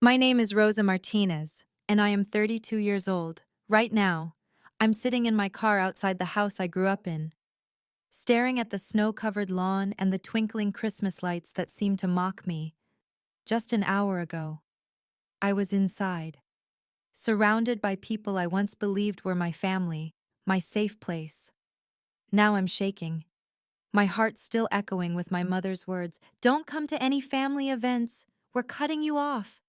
My name is Rosa Martinez, and I am 32 years old. Right now, I'm sitting in my car outside the house I grew up in, staring at the snow-covered lawn and the twinkling Christmas lights that seem to mock me. Just an hour ago, I was inside, surrounded by people I once believed were my family, my safe place. Now I'm shaking, my heart still echoing with my mother's words, "Don't come to any family events. We're cutting you off."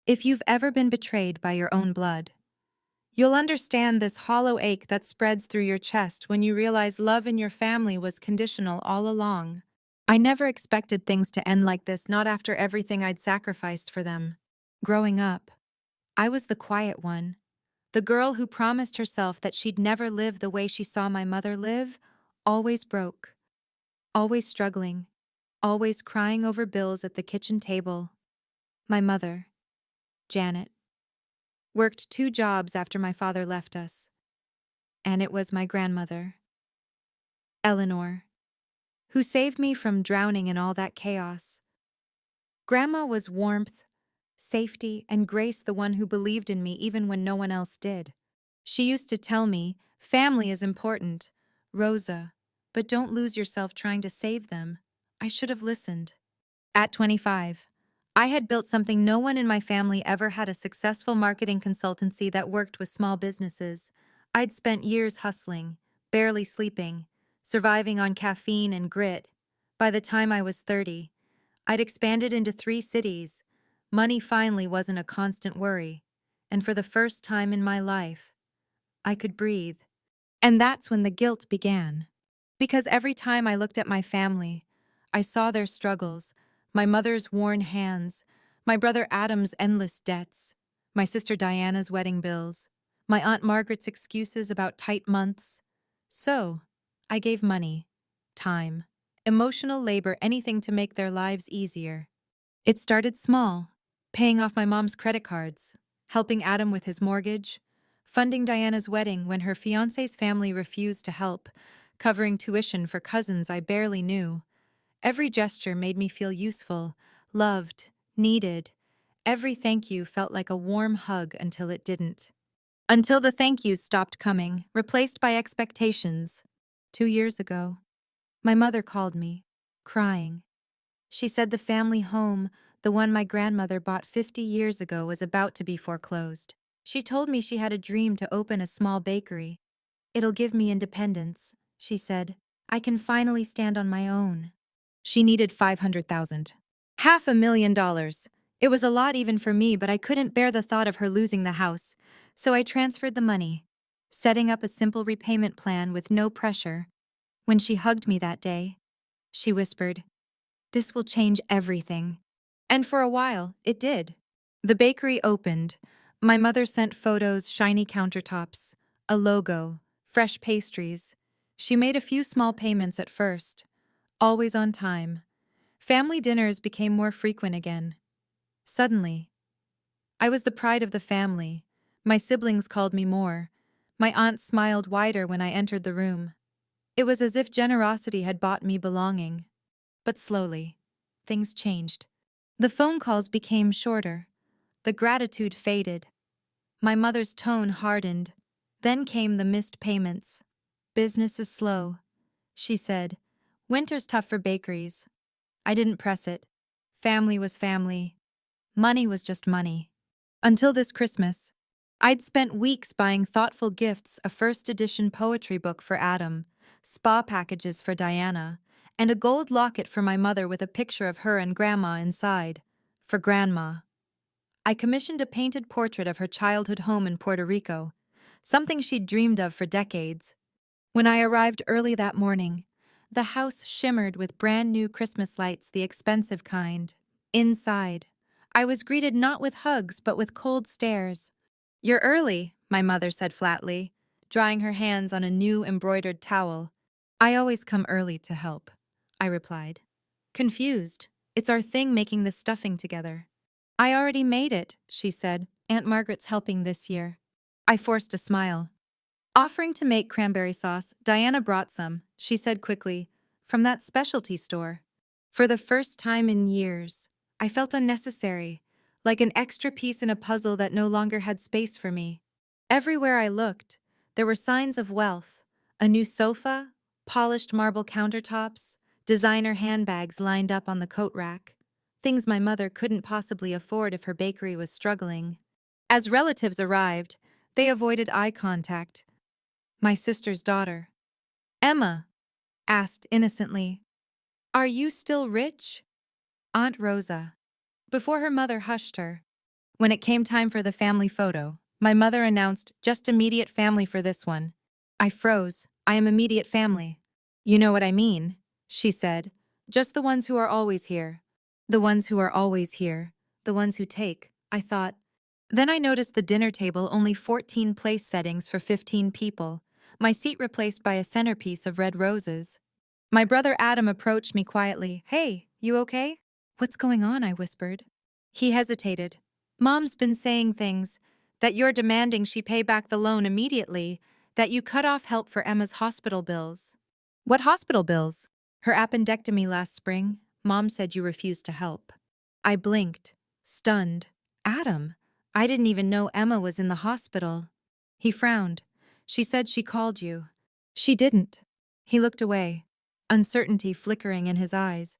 If you've ever been betrayed by your own blood, you'll understand this hollow ache that spreads through your chest when you realize love in your family was conditional all along. I never expected things to end like this, not after everything I'd sacrificed for them. Growing up, I was the quiet one, the girl who promised herself that she'd never live the way she saw my mother live, always broke, always struggling, always crying over bills at the kitchen table. My mother, Janet, worked 2 jobs after my father left us. And it was my grandmother, Eleanor, who saved me from drowning in all that chaos. Grandma was warmth, safety, and grace, the one who believed in me even when no one else did. She used to tell me, "Family is important, Rosa, but don't lose yourself trying to save them." I should have listened. At 25, I had built something no one in my family ever had: a successful marketing consultancy that worked with small businesses. I'd spent years hustling, barely sleeping, surviving on caffeine and grit. By the time I was 30, I'd expanded into 3 cities. Money finally wasn't a constant worry. And for the first time in my life, I could breathe. And that's when the guilt began. Because every time I looked at my family, I saw their struggles, my mother's worn hands, my brother Adam's endless debts, my sister Diana's wedding bills, my Aunt Margaret's excuses about tight months. So, I gave money, time, emotional labor, anything to make their lives easier. It started small, paying off my mom's credit cards, helping Adam with his mortgage, funding Diana's wedding when her fiancé's family refused to help, covering tuition for cousins I barely knew. Every gesture made me feel useful, loved, needed. Every thank you felt like a warm hug until it didn't. Until the thank yous stopped coming, replaced by expectations. 2 years ago, my mother called me, crying. She said the family home, the one my grandmother bought 50 years ago, was about to be foreclosed. She told me she had a dream to open a small bakery. "It'll give me independence," she said. "I can finally stand on my own." She needed 500,000. $500,000. It was a lot even for me, but I couldn't bear the thought of her losing the house, so I transferred the money, setting up a simple repayment plan with no pressure. When she hugged me that day, she whispered, "This will change everything." And for a while, it did. The bakery opened. My mother sent photos: shiny countertops, a logo, fresh pastries. She made a few small payments at first, always on time. Family dinners became more frequent again. Suddenly, I was the pride of the family. My siblings called me more. My aunt smiled wider when I entered the room. It was as if generosity had bought me belonging. But slowly, things changed. The phone calls became shorter. The gratitude faded. My mother's tone hardened. Then came the missed payments. "Business is slow," she said. "Winter's tough for bakeries." I didn't press it. Family was family. Money was just money. Until this Christmas, I'd spent weeks buying thoughtful gifts: a first edition poetry book for Adam, spa packages for Diana, and a gold locket for my mother with a picture of her and Grandma inside. For Grandma, I commissioned a painted portrait of her childhood home in Puerto Rico, something she'd dreamed of for decades. When I arrived early that morning, the house shimmered with brand new Christmas lights, the expensive kind. Inside, I was greeted not with hugs but with cold stares. "You're early," my mother said flatly, drying her hands on a new embroidered towel. "I always come early to help," I replied. Confused. "It's our thing, making the stuffing together." "I already made it," she said. "Aunt Margaret's helping this year." I forced a smile. Offering to make cranberry sauce, Diana brought some, she said quickly, "from that specialty store." For the first time in years, I felt unnecessary, like an extra piece in a puzzle that no longer had space for me. Everywhere I looked, there were signs of wealth: a new sofa, polished marble countertops, designer handbags lined up on the coat rack, things my mother couldn't possibly afford if her bakery was struggling. As relatives arrived, they avoided eye contact. My sister's daughter, Emma, asked innocently, "Are you still rich?" Aunt Rosa, before her mother hushed her. When it came time for the family photo, my mother announced, "Just immediate family for this one." I froze. "I am immediate family." "You know what I mean," she said. "Just the ones who are always here." The ones who are always here. The ones who take, I thought. Then I noticed the dinner table only 14 place settings for 15 people, my seat replaced by a centerpiece of red roses. My brother Adam approached me quietly. "Hey, you okay?" "What's going on?" I whispered. He hesitated. "Mom's been saying things, that you're demanding she pay back the loan immediately, that you cut off help for Emma's hospital bills." "What hospital bills?" "Her appendectomy last spring. Mom said you refused to help." I blinked, stunned. "Adam, I didn't even know Emma was in the hospital." He frowned. "She said she called you." "She didn't." He looked away, uncertainty flickering in his eyes.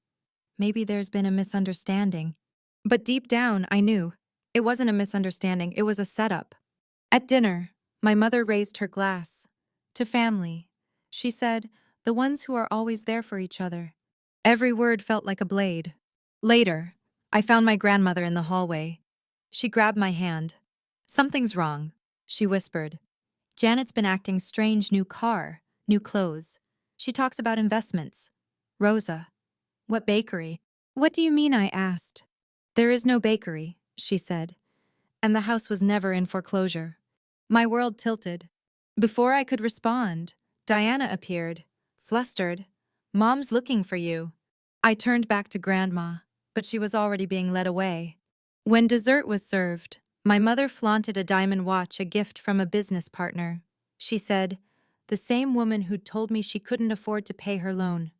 Maybe there's been a misunderstanding. But deep down, I knew. It wasn't a misunderstanding, it was a setup. At dinner, my mother raised her glass. "To family," she said, "the ones who are always there for each other." Every word felt like a blade. Later, I found my grandmother in the hallway. She grabbed my hand. "Something's wrong," she whispered. "Janet's been acting strange. New car, new clothes. She talks about investments." "Rosa, what bakery?" "What do you mean?" I asked. "There is no bakery," she said, "and the house was never in foreclosure." My world tilted. Before I could respond, Diana appeared, flustered. "Mom's looking for you." I turned back to Grandma, but she was already being led away. When dessert was served, my mother flaunted a diamond watch, a gift from a business partner. She said, "The same woman who'd told me she couldn't afford to pay her loan."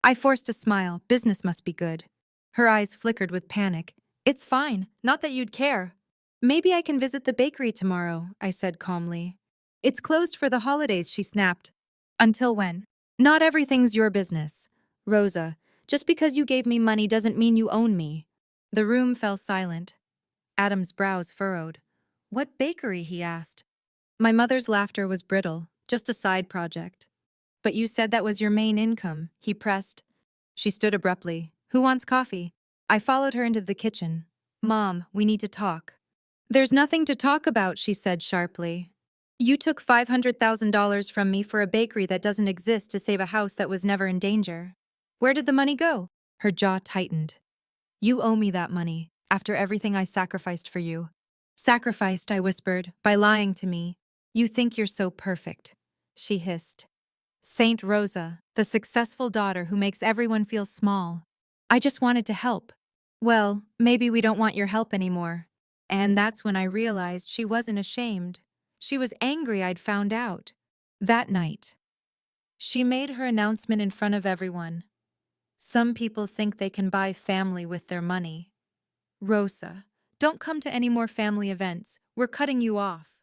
I forced a smile. Business must be good. Her eyes flickered with panic. "It's fine, not that you'd care." "Maybe I can visit the bakery tomorrow," I said calmly. "It's closed for the holidays," she snapped. "Until when?" "Not everything's your business. Rosa, just because you gave me money doesn't mean you own me." The room fell silent. Adam's brows furrowed. "What bakery?" he asked. My mother's laughter was brittle, just a side project. "But you said that was your main income," he pressed. She stood abruptly. "Who wants coffee?" I followed her into the kitchen. "Mom, we need to talk." "There's nothing to talk about," she said sharply. "You took $500,000 from me for a bakery that doesn't exist to save a house that was never in danger. Where did the money go?" Her jaw tightened. "You owe me that money, after everything I sacrificed for you." "Sacrificed," I whispered, "by lying to me." "You think you're so perfect," she hissed. "Saint Rosa, the successful daughter who makes everyone feel small. I just wanted to help." "Well, maybe we don't want your help anymore." And that's when I realized she wasn't ashamed. She was angry I'd found out. That night, she made her announcement in front of everyone. "Some people think they can buy family with their money. Rosa, don't come to any more family events. We're cutting you off."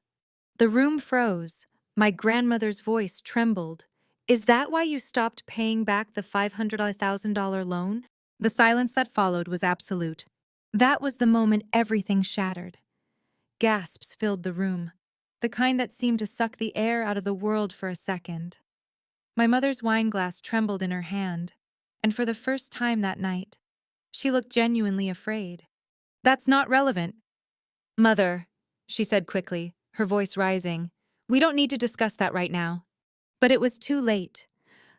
The room froze. My grandmother's voice trembled. "Is that why you stopped paying back the $500,000 loan?" The silence that followed was absolute. That was the moment everything shattered. Gasps filled the room, the kind that seemed to suck the air out of the world for a second. My mother's wine glass trembled in her hand, and for the first time that night, she looked genuinely afraid. "That's not relevant." "Mother," she said quickly, her voice rising, "we don't need to discuss that right now." But it was too late.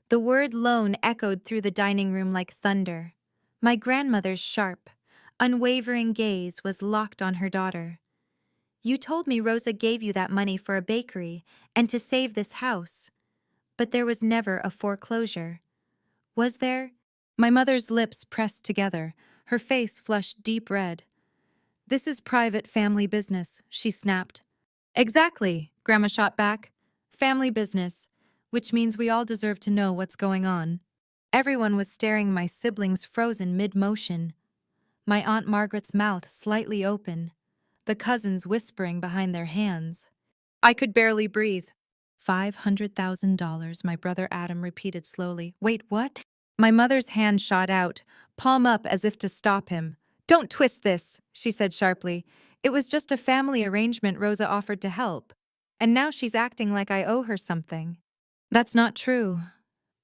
The word loan echoed through the dining room like thunder. My grandmother's sharp, unwavering gaze was locked on her daughter. "You told me Rosa gave you that money for a bakery and to save this house. But there was never a foreclosure. Was there?" My mother's lips pressed together, her face flushed deep red. "This is private family business," she snapped. "Exactly," Grandma shot back. "Family business, which means we all deserve to know what's going on." Everyone was staring, my siblings frozen mid-motion. my Aunt Margaret's mouth slightly open, the cousins whispering behind their hands. I could barely breathe. $500,000, my brother Adam repeated slowly. Wait, what? My mother's hand shot out, palm up as if to stop him. Don't twist this, she said sharply. It was just a family arrangement Rosa offered to help. And now she's acting like I owe her something. That's not true,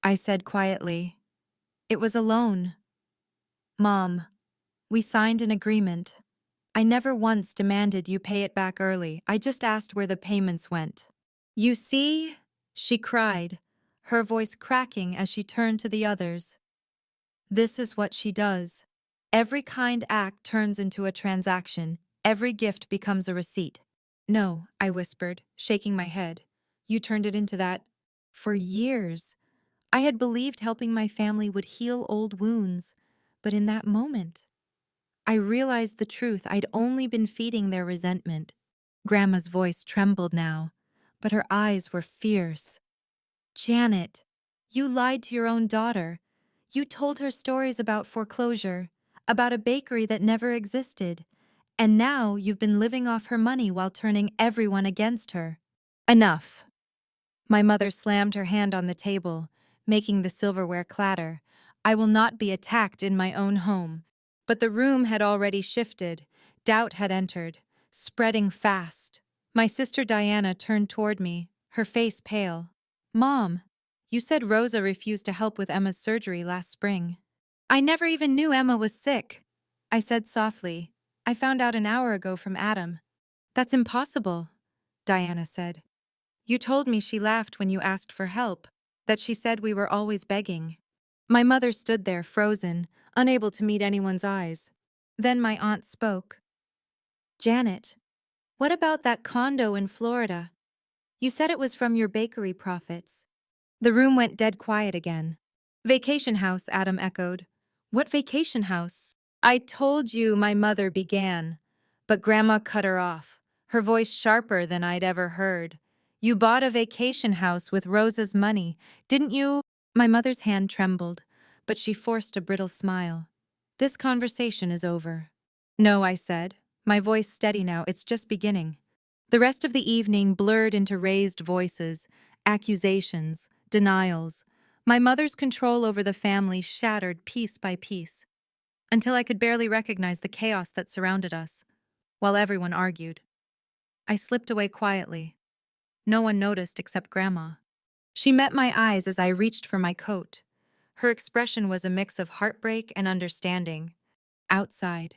I said quietly. It was a loan. Mom, we signed an agreement. I never once demanded you pay it back early. I just asked where the payments went. You see? She cried, her voice cracking as she turned to the others. This is what she does. Every kind act turns into a transaction. Every gift becomes a receipt. No, I whispered, shaking my head. You turned it into that. For years, I had believed helping my family would heal old wounds, but in that moment, I realized the truth. I'd only been feeding their resentment. Grandma's voice trembled now, but her eyes were fierce. Janet, you lied to your own daughter. You told her stories about foreclosure, about a bakery that never existed, and now you've been living off her money while turning everyone against her. Enough. My mother slammed her hand on the table, making the silverware clatter. I will not be attacked in my own home. But the room had already shifted. Doubt had entered, spreading fast. My sister Diana turned toward me, her face pale. Mom, you said Rosa refused to help with Emma's surgery last spring. I never even knew Emma was sick, I said softly. I found out an hour ago from Adam. That's impossible, Diana said. You told me she laughed when you asked for help, that she said we were always begging. My mother stood there frozen, unable to meet anyone's eyes. Then my aunt spoke. Janet, what about that condo in Florida? You said it was from your bakery profits. The room went dead quiet again. Vacation house, Adam echoed. What vacation house? I told you, my mother began. But Grandma cut her off, her voice sharper than I'd ever heard. You bought a vacation house with Rosa's money, didn't you? My mother's hand trembled, but she forced a brittle smile. This conversation is over. No, I said, my voice steady now, it's just beginning. The rest of the evening blurred into raised voices, accusations, denials. My mother's control over the family shattered piece by piece, until I could barely recognize the chaos that surrounded us, while everyone argued. I slipped away quietly. No one noticed except Grandma. She met my eyes as I reached for my coat. Her expression was a mix of heartbreak and understanding. Outside,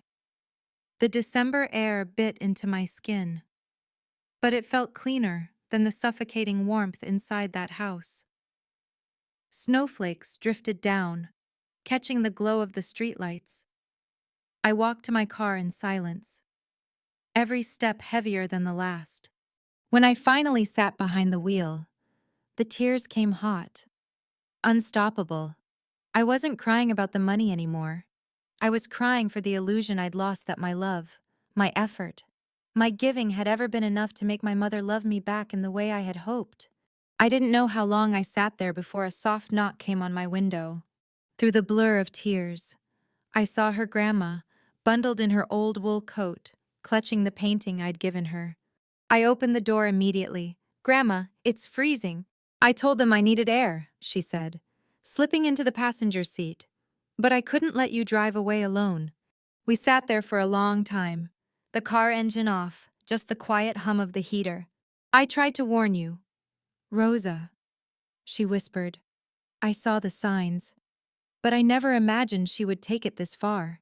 the December air bit into my skin, but it felt cleaner than the suffocating warmth inside that house. Snowflakes drifted down, catching the glow of the streetlights. I walked to my car in silence, every step heavier than the last. When I finally sat behind the wheel, the tears came hot, unstoppable. I wasn't crying about the money anymore. I was crying for the illusion I'd lost that my love, my effort, my giving had ever been enough to make my mother love me back in the way I had hoped. I didn't know how long I sat there before a soft knock came on my window. Through the blur of tears, I saw her grandma, bundled in her old wool coat, clutching the painting I'd given her. I opened the door immediately. Grandma, it's freezing. I told them I needed air, she said, slipping into the passenger seat. But I couldn't let you drive away alone. We sat there for a long time, the car engine off, just the quiet hum of the heater. I tried to warn you. Rosa, she whispered. I saw the signs, but I never imagined she would take it this far.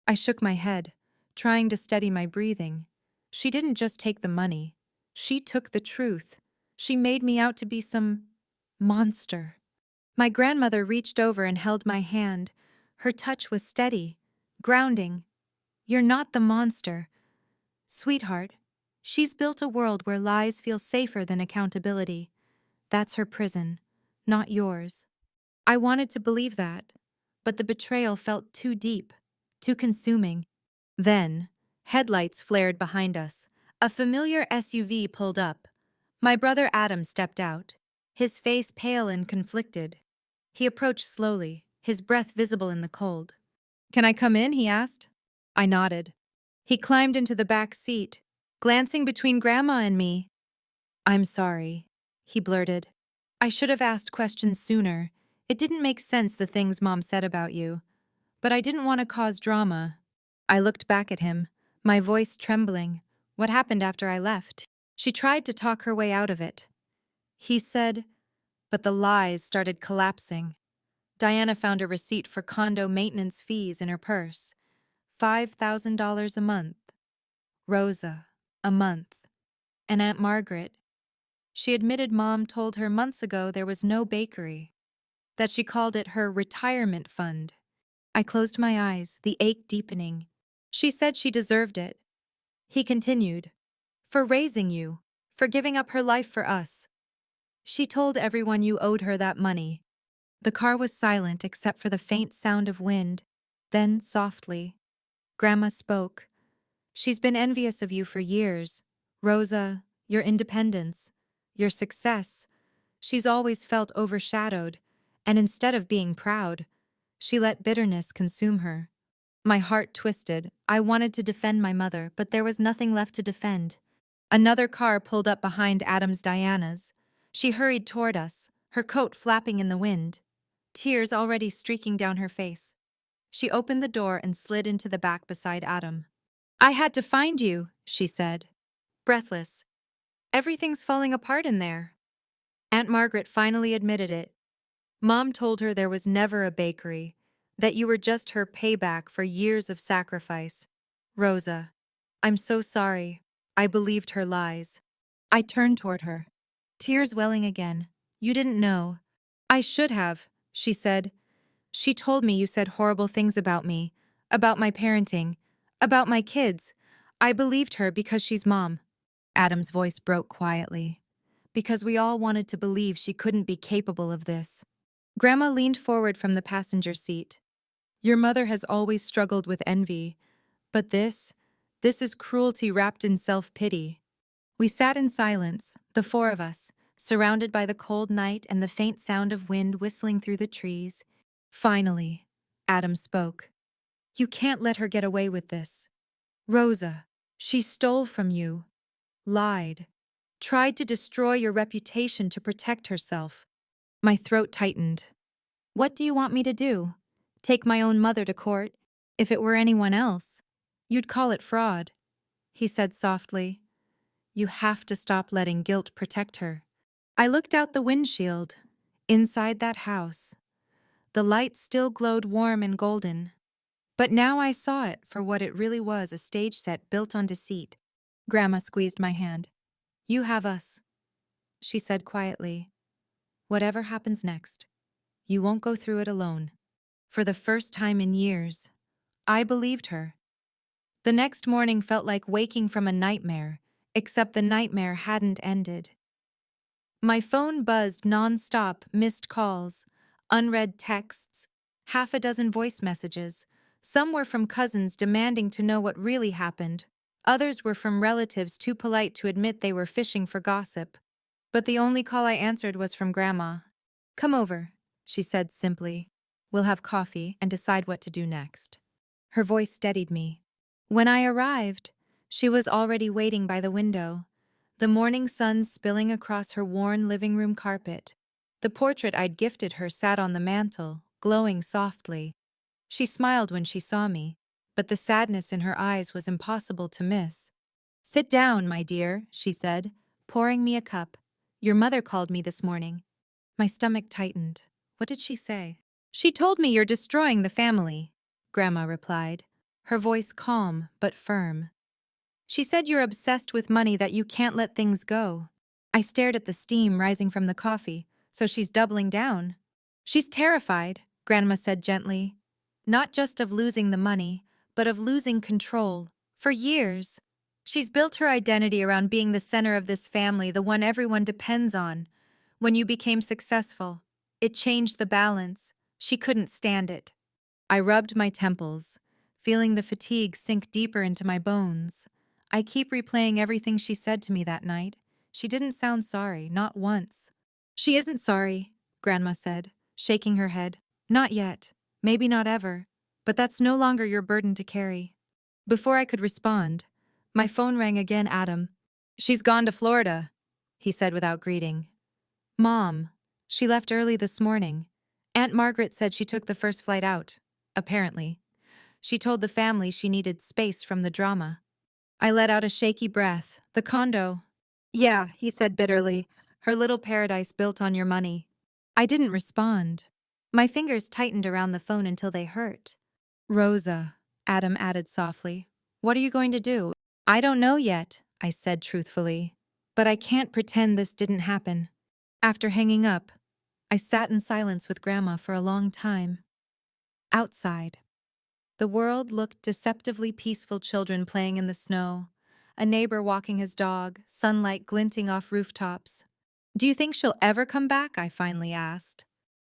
I shook my head, trying to steady my breathing. She didn't just take the money. She took the truth. She made me out to be some monster. My grandmother reached over and held my hand. Her touch was steady, grounding. You're not the monster. Sweetheart, she's built a world where lies feel safer than accountability. That's her prison, not yours. I wanted to believe that, but the betrayal felt too deep, too consuming. Then, headlights flared behind us. A familiar SUV pulled up. My brother Adam stepped out, his face pale and conflicted. He approached slowly, his breath visible in the cold. Can I come in? He asked. I nodded. He climbed into the back seat, glancing between Grandma and me. I'm sorry, he blurted. I should have asked questions sooner. It didn't make sense the things Mom said about you. But I didn't want to cause drama. I looked back at him, my voice trembling. What happened after I left? She tried to talk her way out of it. He said, but the lies started collapsing. Diana found a receipt for condo maintenance fees in her purse. $5,000 a month. Rosa, a month. And Aunt Margaret. She admitted Mom told her months ago there was no bakery, that she called it her retirement fund. I closed my eyes, the ache deepening. She said she deserved it. He continued, for raising you, for giving up her life for us. She told everyone you owed her that money. The car was silent except for the faint sound of wind. Then, softly, Grandma spoke. She's been envious of you for years. Rosa, your independence, your success. She's always felt overshadowed, and instead of being proud, she let bitterness consume her. My heart twisted. I wanted to defend my mother, but there was nothing left to defend. Another car pulled up behind Adam's Diana's. She hurried toward us, her coat flapping in the wind, tears already streaking down her face. She opened the door and slid into the back beside Adam. I had to find you, she said, breathless. Everything's falling apart in there. Aunt Margaret finally admitted it. Mom told her there was never a bakery, that you were just her payback for years of sacrifice. Rosa, I'm so sorry. I believed her lies. I turned toward her, tears welling again. You didn't know. I should have, she said. She told me you said horrible things about me, about my parenting, about my kids. I believed her because she's Mom. Adam's voice broke quietly. Because we all wanted to believe she couldn't be capable of this. Grandma leaned forward from the passenger seat. Your mother has always struggled with envy, but this is cruelty wrapped in self-pity. We sat in silence, the four of us, surrounded by the cold night and the faint sound of wind whistling through the trees. Finally, Adam spoke. You can't let her get away with this. Rosa, she stole from you, lied, tried to destroy your reputation to protect herself. My throat tightened. What do you want me to do? Take my own mother to court? If it were anyone else, you'd call it fraud, he said softly. You have to stop letting guilt protect her. I looked out the windshield. Inside that house, the light still glowed warm and golden. But now I saw it for what it really was, a stage set built on deceit. Grandma squeezed my hand. You have us, she said quietly. Whatever happens next, you won't go through it alone. For the first time in years, I believed her. The next morning felt like waking from a nightmare, except the nightmare hadn't ended. My phone buzzed non-stop, missed calls, unread texts, half a dozen voice messages. Some were from cousins demanding to know what really happened. Others were from relatives too polite to admit they were fishing for gossip. But the only call I answered was from Grandma. Come over, she said simply. We'll have coffee and decide what to do next. Her voice steadied me. When I arrived, she was already waiting by the window, the morning sun spilling across her worn living room carpet. The portrait I'd gifted her sat on the mantel, glowing softly. She smiled when she saw me, but the sadness in her eyes was impossible to miss. Sit down, my dear, she said, pouring me a cup. Your mother called me this morning. My stomach tightened. What did she say? She told me you're destroying the family, Grandma replied, her voice calm but firm. She said you're obsessed with money, that you can't let things go. I stared at the steam rising from the coffee. So she's doubling down. She's terrified, Grandma said gently. Not just of losing the money, but of losing control. For years, she's built her identity around being the center of this family, the one everyone depends on. When you became successful, it changed the balance. She couldn't stand it. I rubbed my temples, feeling the fatigue sink deeper into my bones. I keep replaying everything she said to me that night. She didn't sound sorry, not once. She isn't sorry, Grandma said, shaking her head. Not yet. Maybe not ever. But that's no longer your burden to carry. Before I could respond, my phone rang again. Adam. She's gone to Florida, he said without greeting. Mom. She left early this morning. Aunt Margaret said she took the first flight out, apparently. She told the family she needed space from the drama. I let out a shaky breath. The condo. Yeah, he said bitterly. Her little paradise built on your money. I didn't respond. My fingers tightened around the phone until they hurt. Rosa, Adam added softly. What are you going to do? I don't know yet, I said truthfully. But I can't pretend this didn't happen. After hanging up, I sat in silence with Grandma for a long time. Outside, the world looked deceptively peaceful: children playing in the snow, a neighbor walking his dog, sunlight glinting off rooftops. Do you think she'll ever come back? I finally asked.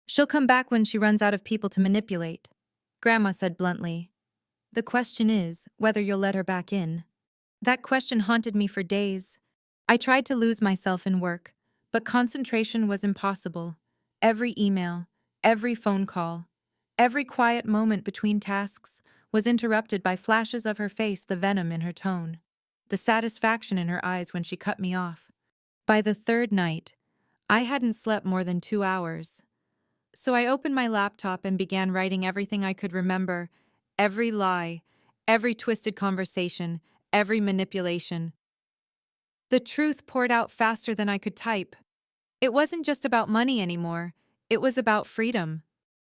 She'll come back when she runs out of people to manipulate, Grandma said bluntly. The question is whether you'll let her back in. That question haunted me for days. I tried to lose myself in work, but concentration was impossible. Every email, every phone call, every quiet moment between tasks was interrupted by flashes of her face, the venom in her tone, the satisfaction in her eyes when she cut me off. By the third night, I hadn't slept more than 2 hours. So I opened my laptop and began writing everything I could remember, every lie, every twisted conversation, every manipulation. The truth poured out faster than I could type. It wasn't just about money anymore, it was about freedom.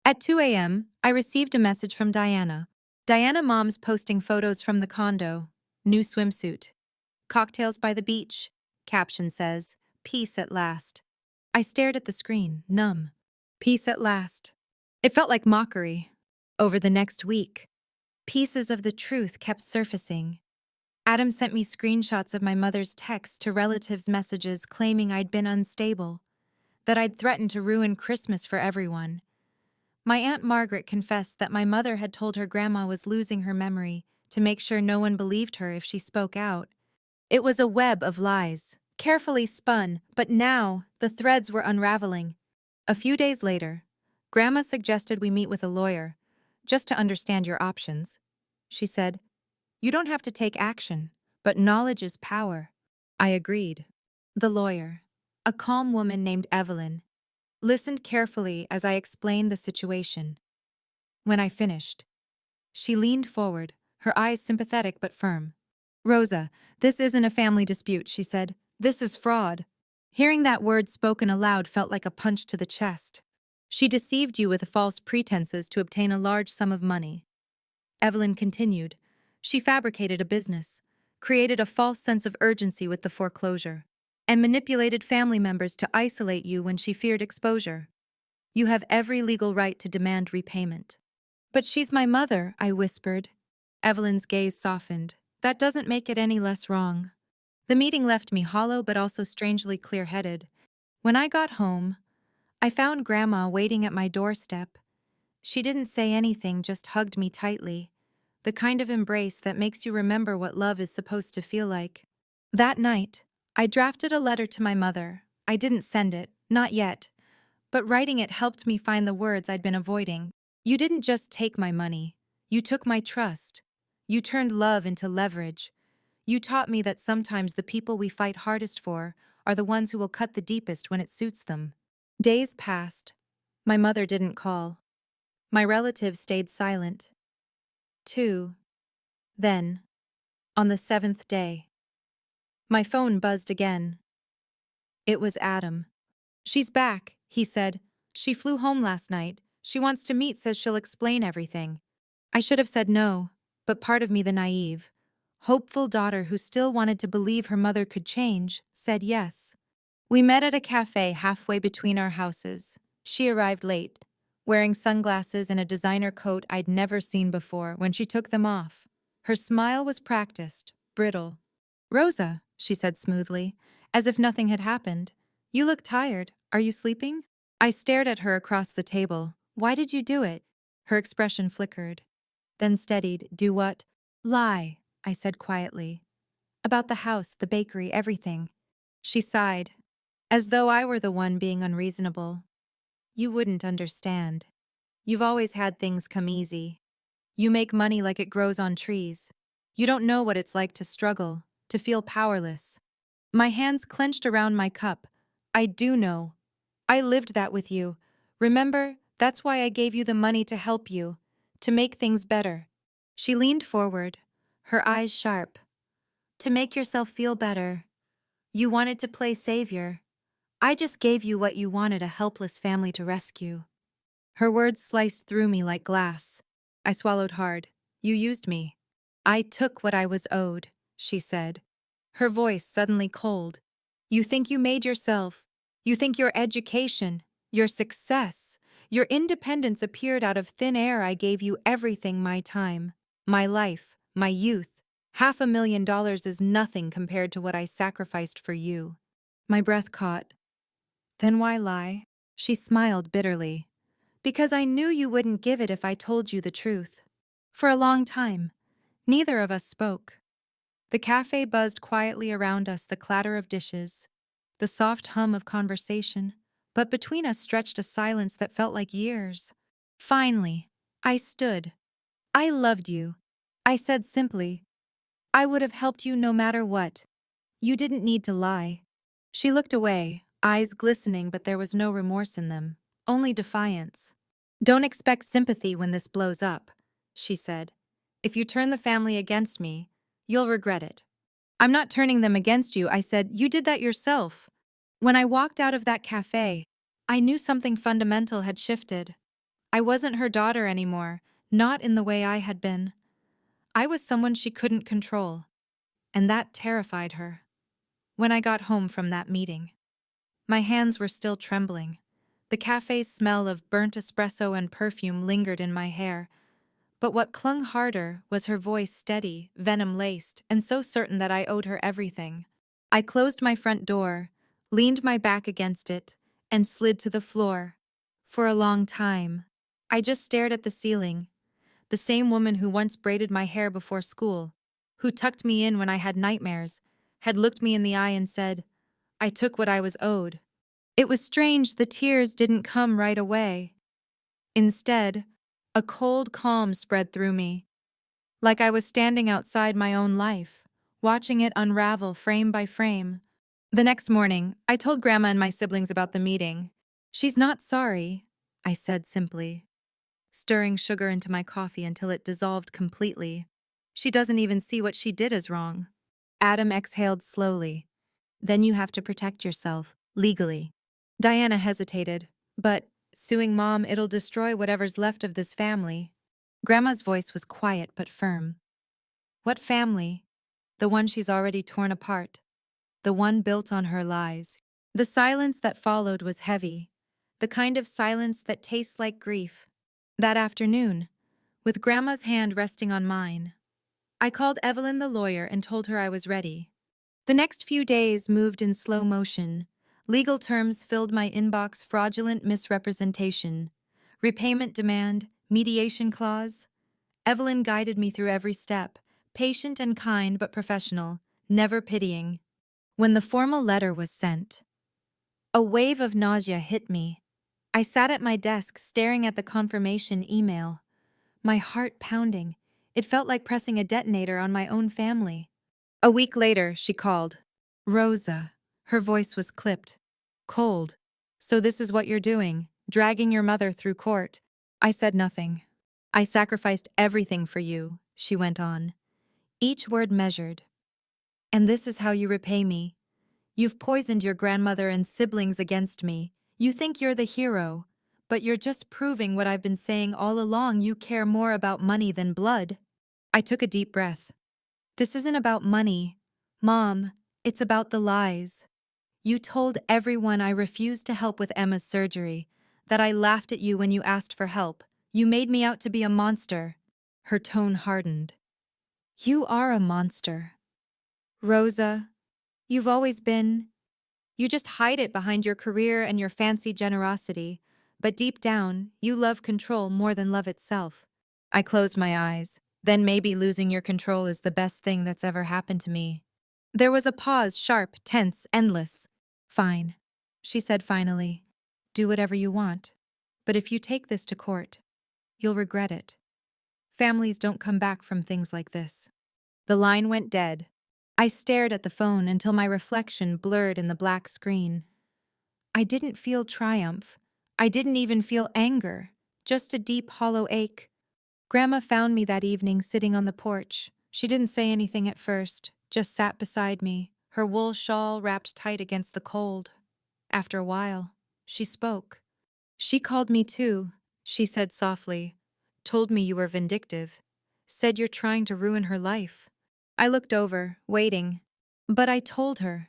At 2 a.m., I received a message from Diana. Diana mom's posting photos from the condo. New swimsuit. Cocktails by the beach. Caption says, "Peace at last." I stared at the screen, numb. Peace at last. It felt like mockery. Over the next week, pieces of the truth kept surfacing. Adam sent me screenshots of my mother's texts to relatives' messages claiming I'd been unstable, that I'd threatened to ruin Christmas for everyone. My Aunt Margaret confessed that my mother had told her grandma was losing her memory to make sure no one believed her if she spoke out. It was a web of lies, carefully spun, but now the threads were unraveling. A few days later, Grandma suggested we meet with a lawyer, just to understand your options. She said, "You don't have to take action, but knowledge is power." I agreed. The lawyer, a calm woman named Evelyn, listened carefully as I explained the situation. When I finished, she leaned forward, her eyes sympathetic but firm. "Rosa, this isn't a family dispute," she said. "This is fraud." Hearing that word spoken aloud felt like a punch to the chest. She deceived you with false pretenses to obtain a large sum of money. Evelyn continued. She fabricated a business, created a false sense of urgency with the foreclosure, and manipulated family members to isolate you when she feared exposure. You have every legal right to demand repayment. But she's my mother, I whispered. Evelyn's gaze softened. That doesn't make it any less wrong. The meeting left me hollow but also strangely clear-headed. When I got home, I found Grandma waiting at my doorstep. She didn't say anything, just hugged me tightly, the kind of embrace that makes you remember what love is supposed to feel like. That night, I drafted a letter to my mother. I didn't send it, not yet, but writing it helped me find the words I'd been avoiding. You didn't just take my money. You took my trust. You turned love into leverage. You taught me that sometimes the people we fight hardest for are the ones who will cut the deepest when it suits them. Days passed. My mother didn't call. My relatives stayed silent. 2. Then, on the 7th day, my phone buzzed again. It was Adam. "She's back," he said. "She flew home last night. She wants to meet, says she'll explain everything." I should have said no, but part of me, the naive, hopeful daughter who still wanted to believe her mother could change, said yes. We met at a cafe halfway between our houses. She arrived late, wearing sunglasses and a designer coat I'd never seen before. When she took them off, her smile was practiced, brittle. "Rosa," she said smoothly, as if nothing had happened. "You look tired. Are you sleeping?" I stared at her across the table. "Why did you do it?" Her expression flickered, then steadied. "Do what?" "Lie," I said quietly. "About the house, the bakery, everything." She sighed, as though I were the one being unreasonable. "You wouldn't understand. You've always had things come easy. You make money like it grows on trees. You don't know what it's like to struggle, to feel powerless. My hands clenched around my cup. I do know. I lived that with you. Remember, that's why I gave you the money to help you, to make things better. She leaned forward, her eyes sharp. To make yourself feel better. You wanted to play savior. I just gave you what you wanted, a helpless family to rescue. Her words sliced through me like glass. I swallowed hard. You used me. I took what I was owed, she said, her voice suddenly cold. You think you made yourself. You think your education, your success, your independence appeared out of thin air. I gave you everything, my time, my life, my youth. $500,000 is nothing compared to what I sacrificed for you. My breath caught. Then why lie? She smiled bitterly. Because I knew you wouldn't give it if I told you the truth. For a long time, neither of us spoke. The cafe buzzed quietly around us, the clatter of dishes, the soft hum of conversation, but between us stretched a silence that felt like years. Finally, I stood. I loved you. I said simply, I would have helped you no matter what. You didn't need to lie. She looked away, eyes glistening, but there was no remorse in them, only defiance. Don't expect sympathy when this blows up, she said. If you turn the family against me, you'll regret it. I'm not turning them against you, I said. You did that yourself. When I walked out of that cafe, I knew something fundamental had shifted. I wasn't her daughter anymore, not in the way I had been. I was someone she couldn't control, and that terrified her. When I got home from that meeting, my hands were still trembling. The cafe's smell of burnt espresso and perfume lingered in my hair, but what clung harder was her voice, steady, venom-laced, and so certain that I owed her everything. I closed my front door, leaned my back against it, and slid to the floor. For a long time, I just stared at the ceiling, the same woman who once braided my hair before school, who tucked me in when I had nightmares, had looked me in the eye and said, I took what I was owed. It was strange the tears didn't come right away. Instead, a cold calm spread through me, like I was standing outside my own life, watching it unravel frame by frame. The next morning, I told Grandma and my siblings about the meeting. She's not sorry, I said simply, stirring sugar into my coffee until it dissolved completely. She doesn't even see what she did as wrong. Adam exhaled slowly. Then you have to protect yourself, legally. Diana hesitated. But, suing Mom, it'll destroy whatever's left of this family. Grandma's voice was quiet but firm. What family? The one she's already torn apart. The one built on her lies. The silence that followed was heavy. The kind of silence that tastes like grief. That afternoon, with Grandma's hand resting on mine, I called Evelyn the lawyer and told her I was ready. The next few days moved in slow motion. Legal terms filled my inbox, fraudulent misrepresentation, repayment demand, mediation clause. Evelyn guided me through every step, patient and kind but professional, never pitying. When the formal letter was sent, a wave of nausea hit me. I sat at my desk staring at the confirmation email, my heart pounding. It felt like pressing a detonator on my own family. A week later, she called. Rosa. Her voice was clipped, cold. So this is what you're doing, dragging your mother through court. I said nothing. I sacrificed everything for you, she went on, each word measured. And this is how you repay me. You've poisoned your grandmother and siblings against me. You think you're the hero, but you're just proving what I've been saying all along. You care more about money than blood. I took a deep breath. This isn't about money, Mom. It's about the lies. You told everyone I refused to help with Emma's surgery, that I laughed at you when you asked for help. You made me out to be a monster. Her tone hardened. You are a monster. Rosa, you've always been. You just hide it behind your career and your fancy generosity, but deep down, you love control more than love itself. I closed my eyes. Then maybe losing your control is the best thing that's ever happened to me. There was a pause, sharp, tense, endless. Fine, she said finally. Do whatever you want. But if you take this to court, you'll regret it. Families don't come back from things like this. The line went dead. I stared at the phone until my reflection blurred in the black screen. I didn't feel triumph. I didn't even feel anger, just a deep, hollow ache. Grandma found me that evening sitting on the porch. She didn't say anything at first, just sat beside me, her wool shawl wrapped tight against the cold. After a while, she spoke. She called me too, she said softly. Told me you were vindictive. Said you're trying to ruin her life. I looked over, waiting. But I told her,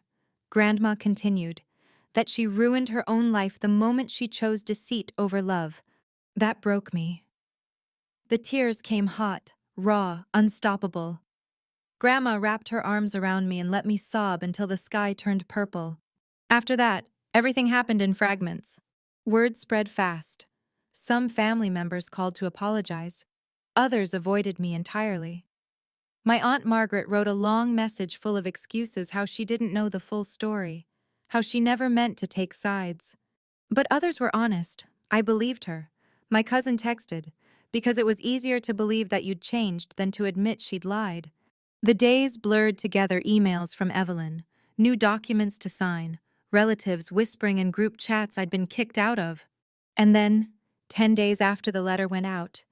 Grandma continued, that she ruined her own life the moment she chose deceit over love. That broke me. The tears came hot, raw, unstoppable. Grandma wrapped her arms around me and let me sob until the sky turned purple. After that, everything happened in fragments. Word spread fast. Some family members called to apologize. Others avoided me entirely. My Aunt Margaret wrote a long message full of excuses how she didn't know the full story, how she never meant to take sides. But others were honest. I believed her. My cousin texted, because it was easier to believe that you'd changed than to admit she'd lied. The days blurred together emails from Evelyn, new documents to sign, relatives whispering in group chats I'd been kicked out of. And then, 10 days after the letter went out,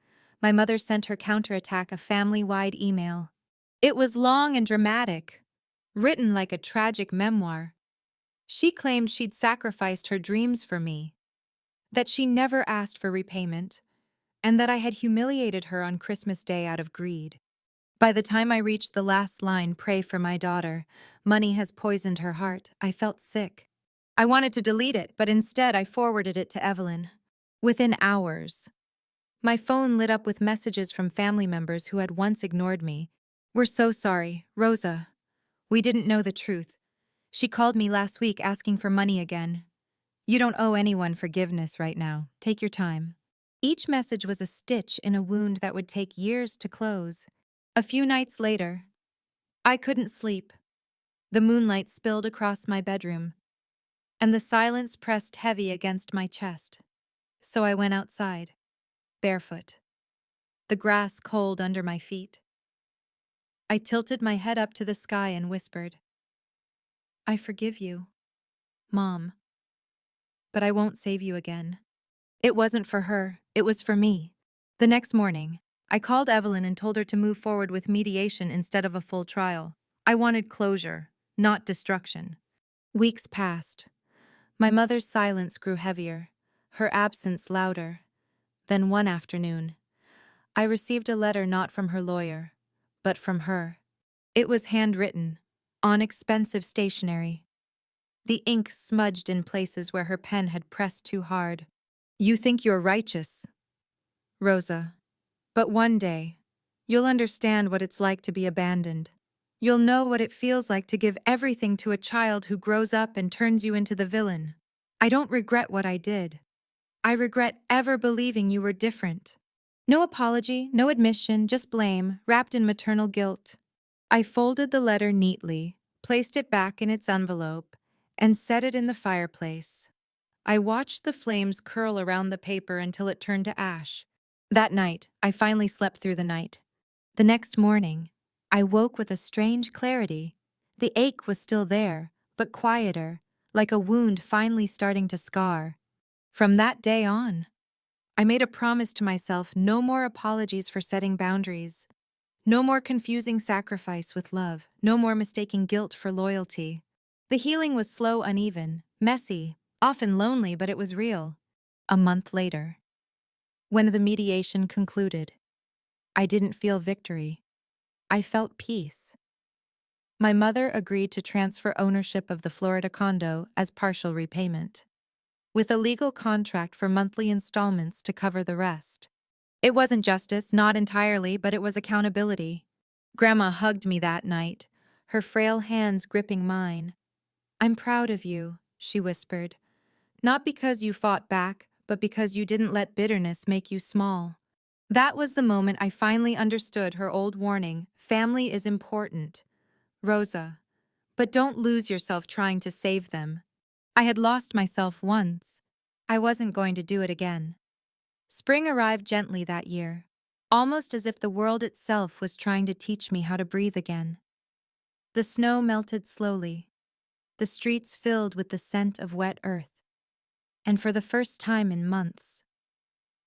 my mother sent her counterattack a family-wide email. It was long and dramatic, written like a tragic memoir. She claimed she'd sacrificed her dreams for me, that she never asked for repayment, and that I had humiliated her on Christmas Day out of greed. By the time I reached the last line, pray for my daughter, money has poisoned her heart, I felt sick. I wanted to delete it, but instead I forwarded it to Evelyn. Within hours, my phone lit up with messages from family members who had once ignored me. We're so sorry, Rosa. We didn't know the truth. She called me last week asking for money again. You don't owe anyone forgiveness right now. Take your time. Each message was a stitch in a wound that would take years to close. A few nights later, I couldn't sleep. The moonlight spilled across my bedroom, and the silence pressed heavy against my chest. So I went outside, barefoot, the grass cold under my feet. I tilted my head up to the sky and whispered, I forgive you, Mom, but I won't save you again. It wasn't for her, it was for me. The next morning, I called Evelyn and told her to move forward with mediation instead of a full trial. I wanted closure, not destruction. Weeks passed. My mother's silence grew heavier, her absence louder. Then one afternoon, I received a letter not from her lawyer, but from her. It was handwritten, on expensive stationery. The ink smudged in places where her pen had pressed too hard. You think you're righteous, Rosa. But one day, you'll understand what it's like to be abandoned. You'll know what it feels like to give everything to a child who grows up and turns you into the villain. I don't regret what I did. I regret ever believing you were different. No apology, no admission, just blame, wrapped in maternal guilt. I folded the letter neatly, placed it back in its envelope, and set it in the fireplace. I watched the flames curl around the paper until it turned to ash. That night, I finally slept through the night. The next morning, I woke with a strange clarity. The ache was still there, but quieter, like a wound finally starting to scar. From that day on, I made a promise to myself: no more apologies for setting boundaries. No more confusing sacrifice with love. No more mistaking guilt for loyalty. The healing was slow, uneven, messy, often lonely, but it was real. A month later, when the mediation concluded, I didn't feel victory. I felt peace. My mother agreed to transfer ownership of the Florida condo as partial repayment, with a legal contract for monthly installments to cover the rest. It wasn't justice, not entirely, but it was accountability. Grandma hugged me that night, her frail hands gripping mine. I'm proud of you, she whispered. Not because you fought back, but because you didn't let bitterness make you small. That was the moment I finally understood her old warning: family is important, Rosa, but don't lose yourself trying to save them. I had lost myself once. I wasn't going to do it again. Spring arrived gently that year. almost as if the world itself was trying to teach me how to breathe again. The snow melted slowly, the streets filled with the scent of wet earth, and for the first time in months,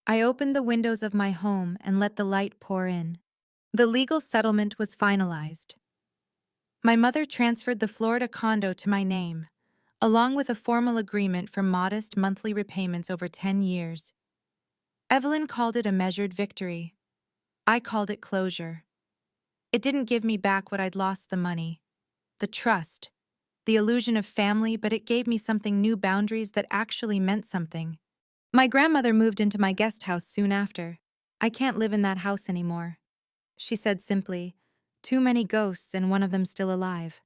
I opened the windows of my home and let the light pour in. The legal settlement was finalized. My mother transferred the Florida condo to my name, along with a formal agreement for modest monthly repayments over 10 years. Evelyn called it a measured victory. I called it closure. It didn't give me back what I'd lost: the money, the trust, the illusion of family, but it gave me something: new boundaries that actually meant something. My grandmother moved into my guest house soon after. "I can't live in that house anymore," she said simply. "Too many ghosts and one of them still alive."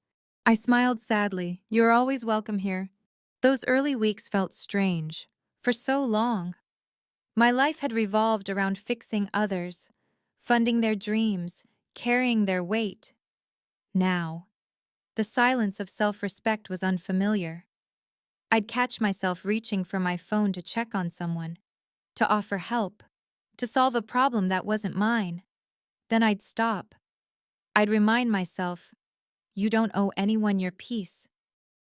I smiled sadly. "You're always welcome here." Those early weeks felt strange. For so long, my life had revolved around fixing others, funding their dreams, carrying their weight. Now, the silence of self-respect was unfamiliar. I'd catch myself reaching for my phone to check on someone, to offer help, to solve a problem that wasn't mine. Then I'd stop. I'd remind myself, "You don't owe anyone your peace."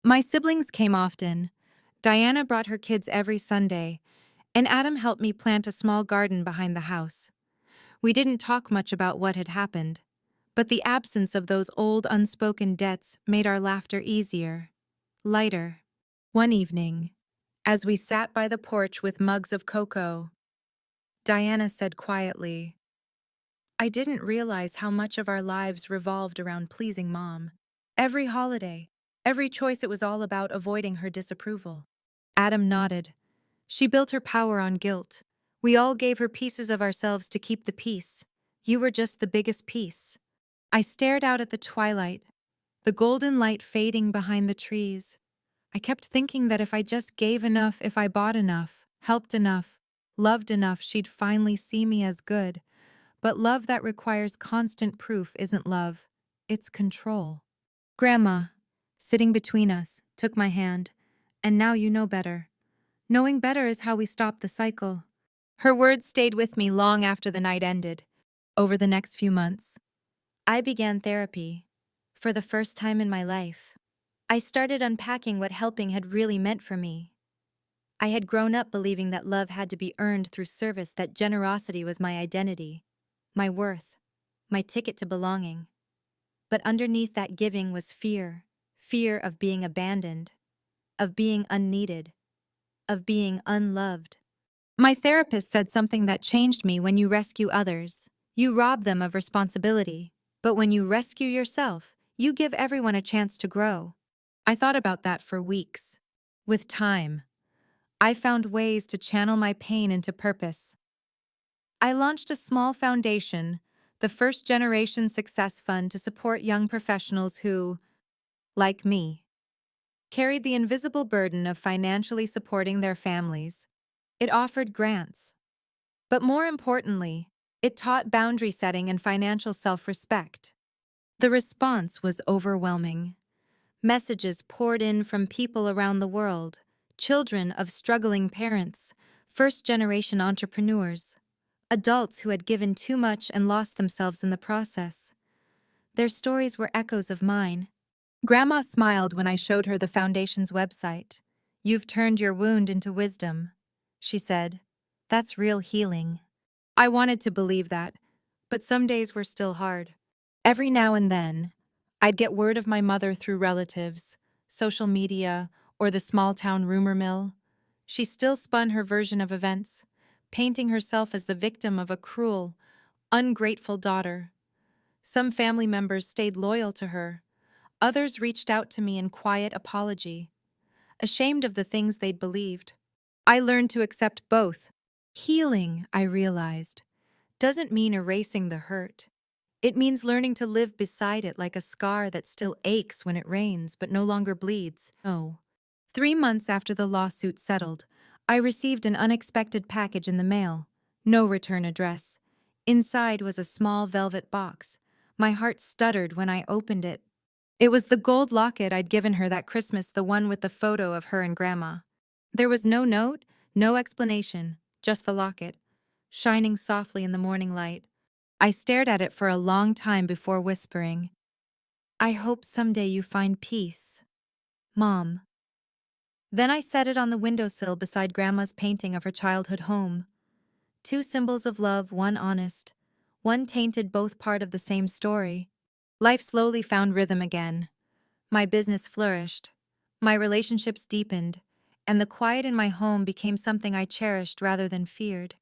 My siblings came often. Diana brought her kids every Sunday, and Adam helped me plant a small garden behind the house. We didn't talk much about what had happened, but the absence of those old unspoken debts made our laughter easier, lighter. One evening, as we sat by the porch with mugs of cocoa, Diana said quietly, "I didn't realize how much of our lives revolved around pleasing Mom. Every holiday, every choice, it was all about avoiding her disapproval." Adam nodded. "She built her power on guilt. We all gave her pieces of ourselves to keep the peace. You were just the biggest piece." I stared out at the twilight, the golden light fading behind the trees. I kept thinking that if I just gave enough, if I bought enough, helped enough, loved enough, she'd finally see me as good. But love that requires constant proof isn't love, it's control. Grandma, sitting between us, took my hand. "And now you know better. Knowing better is how we stop the cycle." Her words stayed with me long after the night ended. Over the next few months, I began therapy. For the first time in my life, I started unpacking what helping had really meant for me. I had grown up believing that love had to be earned through service, that generosity was my identity, my worth, my ticket to belonging. But underneath that giving was fear: fear of being abandoned, of being unneeded, of being unloved. My therapist said something that changed me: when you rescue others, you rob them of responsibility. But when you rescue yourself, you give everyone a chance to grow. I thought about that for weeks. With time, I found ways to channel my pain into purpose. I launched a small foundation, the First Generation Success Fund, to support young professionals who, like me, carried the invisible burden of financially supporting their families. It offered grants, but more importantly, it taught boundary setting and financial self-respect. The response was overwhelming. Messages poured in from people around the world: children of struggling parents, first-generation entrepreneurs, adults who had given too much and lost themselves in the process. Their stories were echoes of mine. Grandma smiled when I showed her the foundation's website. "You've turned your wound into wisdom," she said. "That's real healing." I wanted to believe that, but some days were still hard. Every now and then, I'd get word of my mother through relatives, social media, or the small-town rumor mill. She still spun her version of events, painting herself as the victim of a cruel, ungrateful daughter. Some family members stayed loyal to her. Others reached out to me in quiet apology, ashamed of the things they'd believed. I learned to accept both. Healing, I realized, doesn't mean erasing the hurt. It means learning to live beside it, like a scar that still aches when it rains but no longer bleeds. Oh. 3 months after the lawsuit settled, I received an unexpected package in the mail. No return address. Inside was a small velvet box. My heart stuttered when I opened it. It was the gold locket I'd given her that Christmas, the one with the photo of her and Grandma. There was no note, no explanation, just the locket, shining softly in the morning light. I stared at it for a long time before whispering, "I hope someday you find peace, Mom." Then I set it on the windowsill beside Grandma's painting of her childhood home. Two symbols of love, one honest, one tainted, both part of the same story. Life slowly found rhythm again. My business flourished. My relationships deepened, and the quiet in my home became something I cherished rather than feared.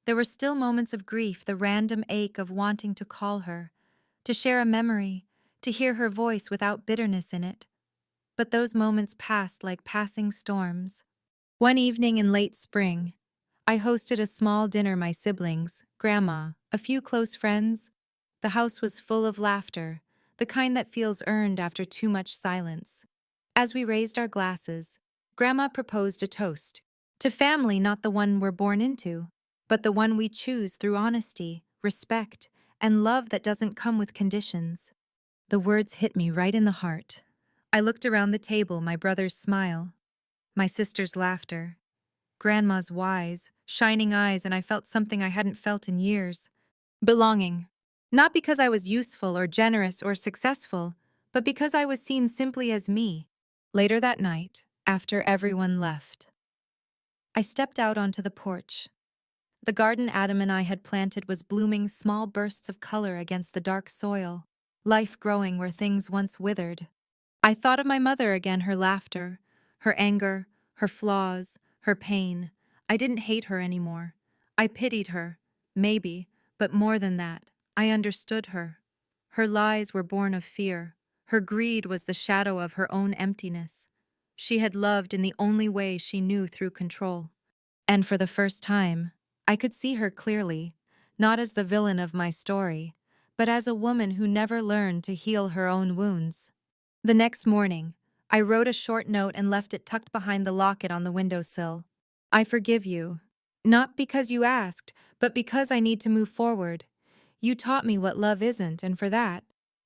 There were still moments of grief, the random ache of wanting to call her, to share a memory, to hear her voice without bitterness in it. But those moments passed like passing storms. One evening in late spring, I hosted a small dinner. My siblings, Grandma, a few close friends. The house was full of laughter, the kind that feels earned after too much silence. As we raised our glasses, Grandma proposed a toast to family, not the one we're born into, but the one we choose through honesty, respect, and love that doesn't come with conditions. The words hit me right in the heart. I looked around the table, my brother's smile, my sister's laughter, Grandma's wise, shining eyes, and I felt something I hadn't felt in years. Belonging. Not because I was useful or generous or successful, but because I was seen simply as me. Later that night, after everyone left, I stepped out onto the porch. The garden Adam and I had planted was blooming, small bursts of color against the dark soil, life growing where things once withered. I thought of my mother again, her laughter, her anger, her flaws, her pain. I didn't hate her anymore. I pitied her, maybe, but more than that, I understood her. Her lies were born of fear. Her greed was the shadow of her own emptiness. She had loved in the only way she knew, through control. And for the first time, I could see her clearly, not as the villain of my story, but as a woman who never learned to heal her own wounds. The next morning, I wrote a short note and left it tucked behind the locket on the windowsill. "I forgive you. Not because you asked, but because I need to move forward. You taught me what love isn't, and for that,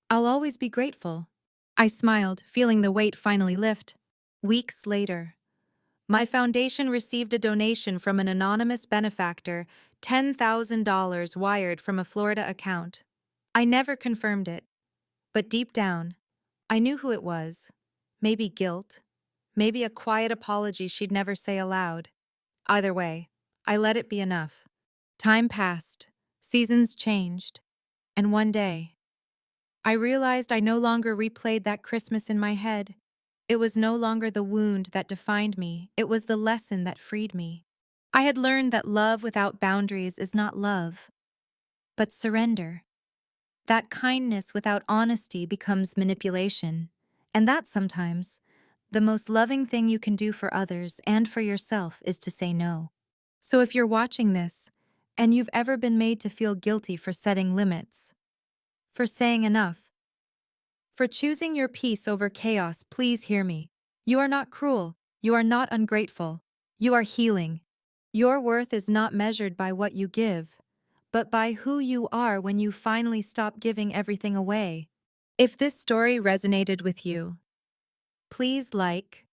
I'll always be grateful." I smiled, feeling the weight finally lift. Weeks later, my foundation received a donation from an anonymous benefactor, $10,000 wired from a Florida account. I never confirmed it, but deep down, I knew who it was. Maybe guilt, maybe a quiet apology she'd never say aloud. Either way, I let it be enough. Time passed, seasons changed, and one day, I realized I no longer replayed that Christmas in my head. It was no longer the wound that defined me, it was the lesson that freed me. I had learned that love without boundaries is not love, but surrender. That kindness without honesty becomes manipulation, and that sometimes, the most loving thing you can do for others and for yourself is to say no. So if you're watching this, and you've ever been made to feel guilty for setting limits, for saying enough, for choosing your peace over chaos, please hear me. You are not cruel. You are not ungrateful. You are healing. Your worth is not measured by what you give, but by who you are when you finally stop giving everything away. If this story resonated with you, please like,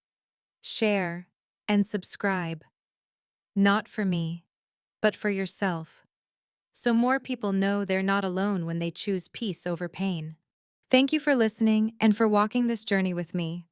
share, and subscribe. Not for me, but for yourself, so more people know they're not alone when they choose peace over pain. Thank you for listening and for walking this journey with me.